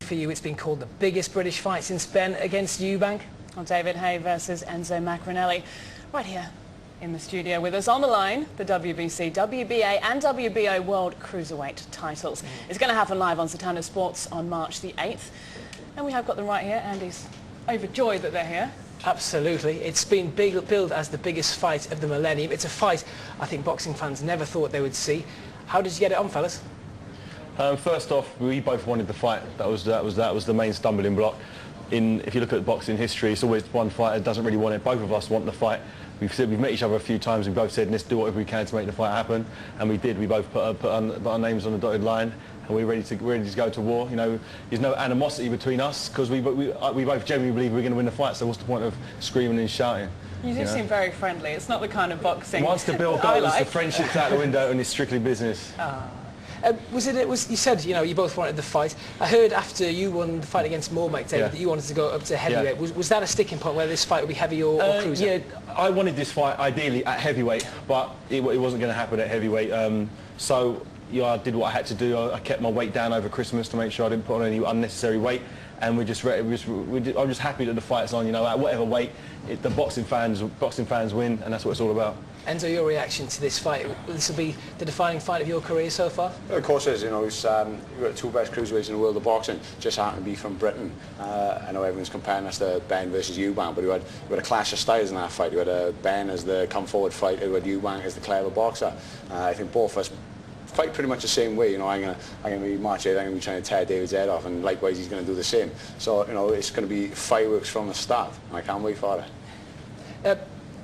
For you, it's been called the biggest British fight since Ben against Eubank. Well, David, Haye versus Enzo Maccarinelli. Right here in the studio with us on the line, the WBC, WBA and WBO World Cruiserweight titles. It's going to happen live on Satana Sports on March the 8th. And we have got them right here. Andy's overjoyed that they're here. Absolutely. It's been billed as the biggest fight of the millennium. It's a fight I think boxing fans never thought they would see. How did you get it on, fellas? First off, we both wanted the fight. That was the main stumbling block. If you look at boxing history, it's always one fighter doesn't really want it. Both of us want the fight. We've met each other a few times. We both said, let's do whatever we can to make the fight happen, and we did. We both put our names on the dotted line, and we're ready to go to war. You know, there's no animosity between us because we both genuinely believe we're going to win the fight. So what's the point of screaming and shouting? You do seem very friendly. It's not the kind of boxing. Once the bill goes, the friendship's out the window, and it's strictly business. You said, you both wanted the fight. I heard after you won the fight against David, that you wanted to go up to heavyweight. Was that a sticking point where this fight would be heavy or cruiser? Yeah, I wanted this fight ideally at heavyweight, but it wasn't going to happen at heavyweight. So I did what I had to do. I kept my weight down over Christmas to make sure I didn't put on any unnecessary weight. And I'm just happy that the fight's on. At whatever weight, the boxing fans win, and that's what it's all about. Enzo, your reaction to this fight? This will be the defining fight of your career so far? Of course it is. You've got the two best cruiserweights in the world of boxing, just happen to be from Britain. I know everyone's comparing us to Ben versus Eubank, but you had a clash of styles in that fight. You had Ben as the come-forward fighter, you had Eubank as the clever boxer. I think both of us fight pretty much the same way. I'm going to be March 8th, I'm going to be trying to tear David's head off, and likewise he's going to do the same. So, it's going to be fireworks from the start, and I can't wait for it.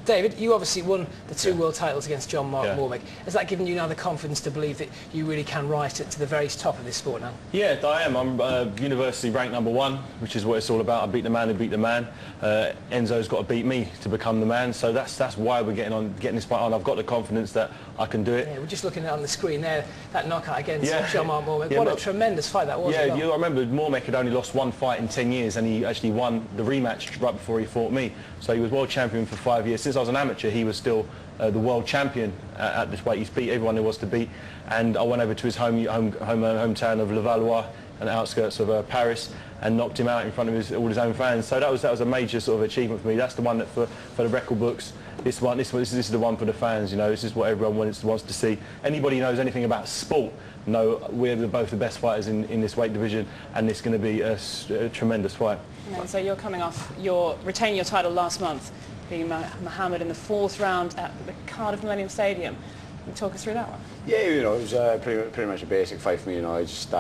David, you obviously won the two world titles against John Mark Mormick. Has that given you now the confidence to believe that you really can rise to the very top of this sport now? Yeah, I am. I'm university ranked #1, which is what it's all about. I beat the man who beat the man. Enzo's got to beat me to become the man, so that's why we're getting this fight on. I've got the confidence that I can do it. Yeah, we're just looking at it on the screen there, that knockout against John Mark Mormick. What a tremendous fight that was. Yeah, I remember Mormick had only lost one fight in 10 years, and he actually won the rematch right before he fought me. So he was world champion for 5 years. Since I was an amateur, he was still the world champion at this weight. He's beat everyone there was to beat, and I went over to his hometown of Levallois, on the outskirts of Paris, and knocked him out in front of all his own fans. So that was a major sort of achievement for me. That's the one that for the record books. This is the one for the fans. This is what everyone wants to see. Anybody who knows anything about sport know we're both the best fighters in this weight division, and it's going to be a tremendous fight. And so you're coming off retaining your title last month, beating Mohammed in the 4th round at the Cardiff Millennium Stadium. Can you talk us through that one? Yeah, it was pretty much a basic fight for me. I just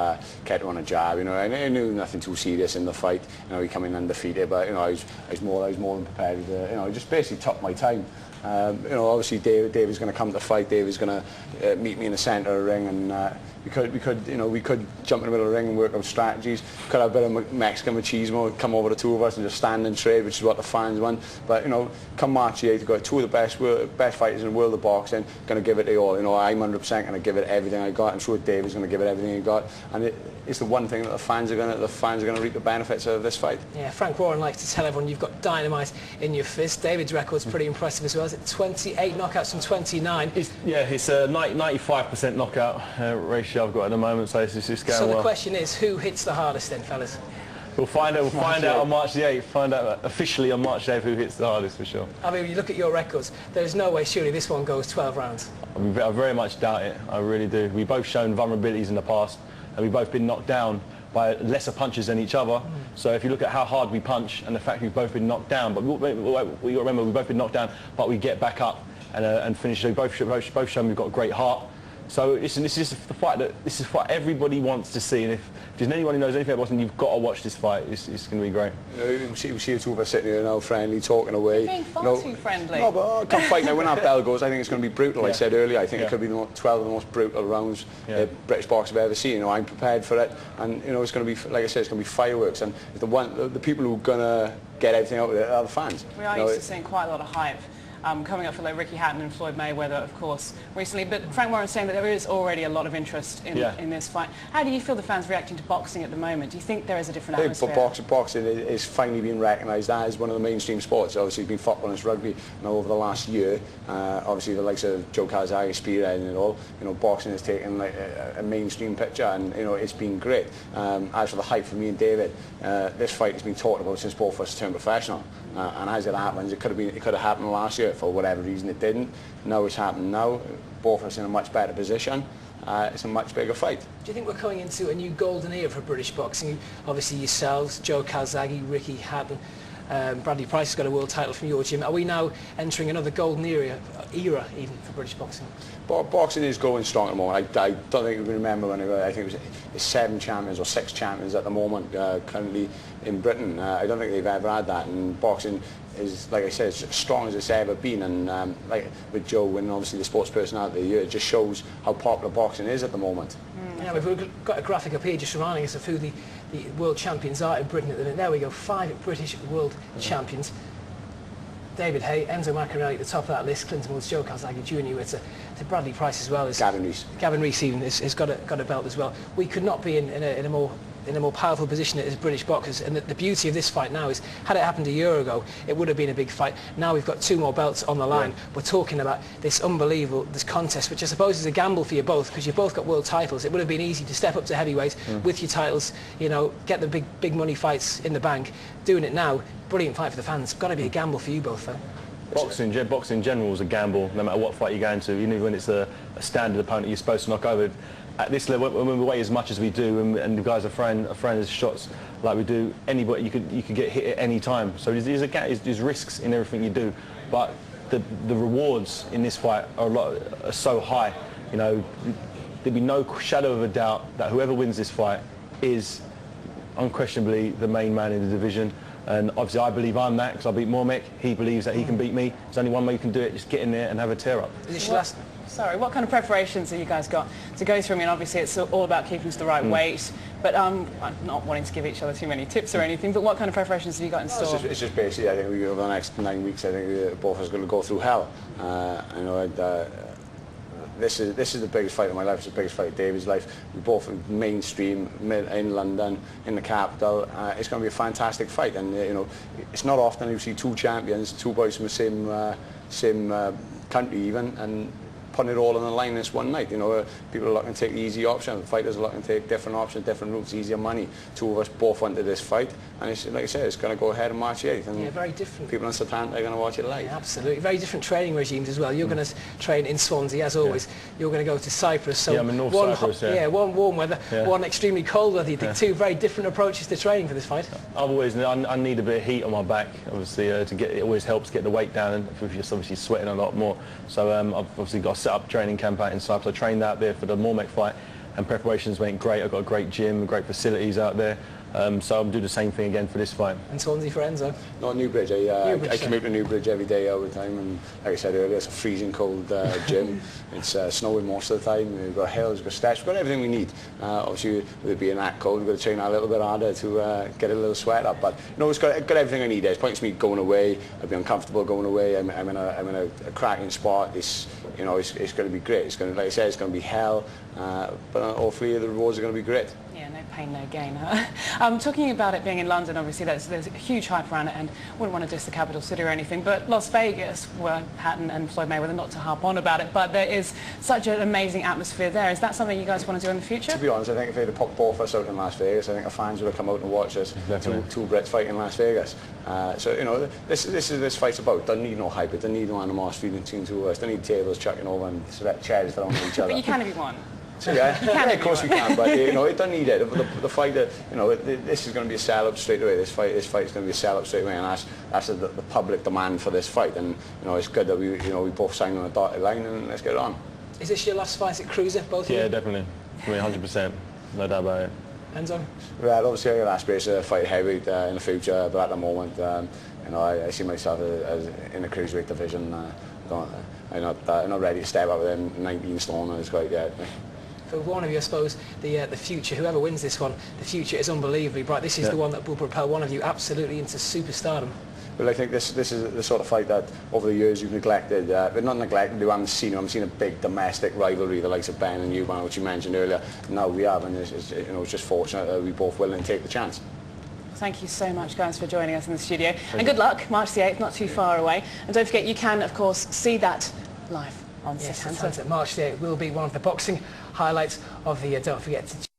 kept on a jab. I knew nothing too serious in the fight. He came in undefeated, but I was more than prepared. I just basically took my time. Obviously David's going to come to the fight. David's going to meet me in the centre of the ring, and we could jump in the middle of the ring and work out strategies. Could have a bit of Mexican machismo, come over the two of us and just stand and trade, which is what the fans want. But come March 8th, we've got two of the best fighters in the world of boxing. Going to give it the all. I'm 100% going to give it everything I got. I'm sure David's going to give it everything he got, and it's the one thing that the fans are going to reap the benefits of this fight. Yeah, Frank Warren likes to tell everyone you've got dynamite in your fist. David's record's pretty impressive as well. Is it 28 knockouts from 29? It's a 95% knockout ratio I've got at the moment, so it's going well. So the question is, who hits the hardest then, fellas? We'll find out on March the 8th. Find out officially on March the 8th who hits the hardest for sure. I mean, when you look at your records, there's no way surely this one goes 12 rounds. I very much doubt it. I really do. We've both shown vulnerabilities in the past, and we've both been knocked down by lesser punches than each other. So if you look at how hard we punch and the fact we've both been knocked down, but we got to remember we've both been knocked down, but we get back up and finish. So both shown we've got a great heart. So this is the fight this is what everybody wants to see, and if there's anyone who knows anything about boxing, you've got to watch this fight. It's going to be great. We see the two of us sitting here now, friendly, talking away. You're being far too friendly. No, but come fight now. When that bell goes, I think it's going to be brutal. I said earlier, I think it could be 12 of the most brutal rounds British boxers have ever seen. I'm prepared for it, and it's going to be, like I said, it's going to be fireworks. And the people who are going to get everything out of it are the fans. We are used to seeing quite a lot of hype coming up for Ricky Hatton and Floyd Mayweather, of course, recently. But Frank Warren's saying that there is already a lot of interest in this fight. How do you feel the fans reacting to boxing at the moment? Do you think there is a different atmosphere? Boxing is finally being recognised as one of the mainstream sports. Obviously, it's been football and it's rugby now over the last year. Obviously, the likes of Joe Calzaghe, spearheading it all. Boxing has taken like a mainstream picture, and it's been great. As for the hype for me and David, this fight has been talked about since both of us turned professional. And as it happens, it could have happened last year. For whatever reason, it didn't. Now it's happened now. Both of us in a much better position. It's a much bigger fight. Do you think we're coming into a new golden era for British boxing? Obviously yourselves, Joe Calzaghe, Ricky Hatton, Bradley Price has got a world title from your gym. Are we now entering another golden era even for British boxing? Boxing is going strong at the moment. I don't think you can remember when I think it was 7 champions or 6 champions at the moment currently in Britain. I don't think they've ever had that, and boxing is, like I said, as strong as it's ever been. And like with Joe winning obviously the sports personality of the year, it just shows how popular boxing is at the moment. Yeah, we've got a graphic up here just reminding us of who the world champions are in Britain at the minute. There we go, 5 British world champions. David Haye, Enzo Maccarinelli at the top of that list, Clinton Woods, Joe Calzaghe Jr. It's a Bradley Price as well. Gavin Rees even has got a belt as well. We could not be in a more powerful position as British boxers, and the beauty of this fight now is, had it happened a year ago, it would have been a big fight. Now we've got 2 more belts on the line. We're talking about this unbelievable contest, which I suppose is a gamble for you both, because you've both got world titles. It would have been easy to step up to heavyweight with your titles, get the big money fights in the bank. Doing it now, brilliant fight for the fans. Got to be a gamble for you both, though. Boxing in general is a gamble, no matter what fight you're going to. Even when it's a standard opponent you're supposed to knock over. At this level, when we weigh as much as we do, and the guys are throwing us shots like we do, anybody you could get hit at any time. So there's risks in everything you do, but the rewards in this fight are so high. There'd be no shadow of a doubt that whoever wins this fight is unquestionably the main man in the division. And obviously I believe I'm that, because I beat Mormek. He believes that he can beat me. There's only one way you can do it: just get in there and have a tear up. Sorry, what kind of preparations have you guys got to go through? I mean, obviously it's all about keeping to the right weight, but I'm not wanting to give each other too many tips or anything, but what kind of preparations have you got in store? It's just basically, I think over the next 9 weeks, I think both of us are going to go through hell. This is the biggest fight of my life. It's the biggest fight of David's life. We both mainstream in London, in the capital. It's going to be a fantastic fight, and it's not often you see 2 champions, 2 boys from the same country even, and putting it all on the line this one night. People are looking to take the easy option. Fighters are looking to take different options, different routes, easier money. 2 of us both went to this fight, and it's, like I said, it's going to go ahead on March 8th. And very different. People in Southampton are going to watch it live. Yeah, absolutely. Very different training regimes as well. You're going to train in Swansea, as always. You're going to go to Cyprus. So I'm in North Cyprus, one warm weather, one extremely cold weather. You think 2 very different approaches to training for this fight. I need a bit of heat on my back, obviously, it always helps get the weight down, and if you're obviously sweating a lot more. So I've obviously got a set-up training campaign in Cyprus. I trained out there for the Mormek fight, and preparations went great. I've got a great gym, great facilities out there. So I'm doing the same thing again for this fight. And Swansea for Enzo? Not Newbridge. I commute to Newbridge every day all the time, and like I said earlier, it's a freezing cold gym. It's snowing most of the time. We've got hills, we've got steps, we've got everything we need. Obviously, with it being that cold, we've got to train a little bit harder to get a little sweat up. But it's got everything I need. It's points to me going away. I'd be uncomfortable going away. I'm in a cracking spot. It's going to be great. It's going to, like I said, it's going to be hell. But hopefully the rewards are going to be great. Yeah, no pain, no gain. Talking about it being in London, obviously there's a huge hype around it, and wouldn't want to diss the capital city or anything, but Las Vegas, where Hatton and Floyd Mayweather, not to harp on about it, but there is such an amazing atmosphere there. Is that something you guys want to do in the future? To be honest, I think if they'd have put both of us out in Las Vegas, I think the fans would have come out and watched us. Two Brits fight in Las Vegas. So this fight's about. Doesn't need no hype. It doesn't need no animosity between 2 of us. Doesn't need tables chucking over and chairs thrown at each other. But you can if you want. So, of course we can, but it doesn't need it. The fight, this is going to be a sell-up straight away. This fight is going to be a sell-up straight away, and that's the public demand for this fight. And it's good that we both signed on a dotted line, and let's get it on. Is this your last fight at Cruiser, both of you? Yeah, definitely. 100%. No doubt about it. Enzo? Well, obviously I got aspirations to fight heavyweight in the future, but at the moment, I see myself as in the cruiserweight division. I'm not ready to step up within 19 stone as quite yet. for one of you, I suppose, the future, whoever wins this one, the future is unbelievably bright. This is the one that will propel one of you absolutely into superstardom. Well, I think this is the sort of fight that over the years you've neglected, but not neglected, you haven't seen. I'm seeing a big domestic rivalry, the likes of Ben and Eubank, which you mentioned earlier. Now we have, and it's just fortunate that we both willing to take the chance. Thank you so much, guys, for joining us in the studio. And good luck, March the 8th, not too far away. And don't forget, you can, of course, see that live on Yes, Setanta. March the 8th will be one of the boxing highlights of the year. Don't forget to